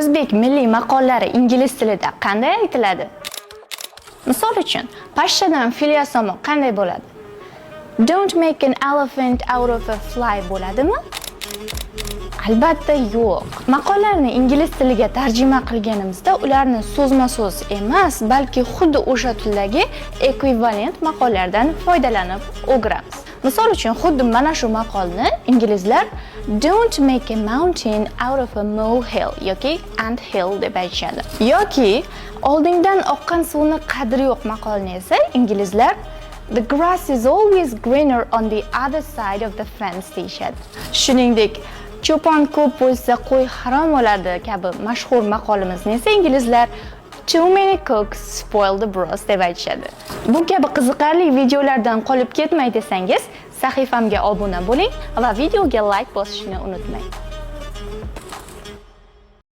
O'zbek milliy maqollari ingliz tilida qanday aytiladi? Misol uchun, pashshadan fil yasamoq qanday bo'ladi? Don't make an elephant out of a fly bo'ladimi? Albatta yo'q. Maqollarni ingliz tiliga tarjima qilganimizda ularni so'zma-so'z emas, balki xuddi o'sha tildagi ekvivalent maqollardan foydalanib o'giramiz. Misol uchun, xuddi mana shu maqolni inglizlar don't make a mountain out of a molehill yoki anthill deb aytishadi. Yoki oldingdan oqqan suvni qadri yo'q maqolni esa inglizlar the grass is always greener on the other side of the fence deyishadi. Shuningdek, cho'pon ko'p bo'lsa qo'y harom bo'ladi kabi mashhur maqolimizni esa inglizlar too many cooks spoil the broth deb aytishadi. Bu kabi qiziqarli videolardan qolib ketmay desangiz, sahifamga obuna bo'ling va videoga like bosishni unutmang.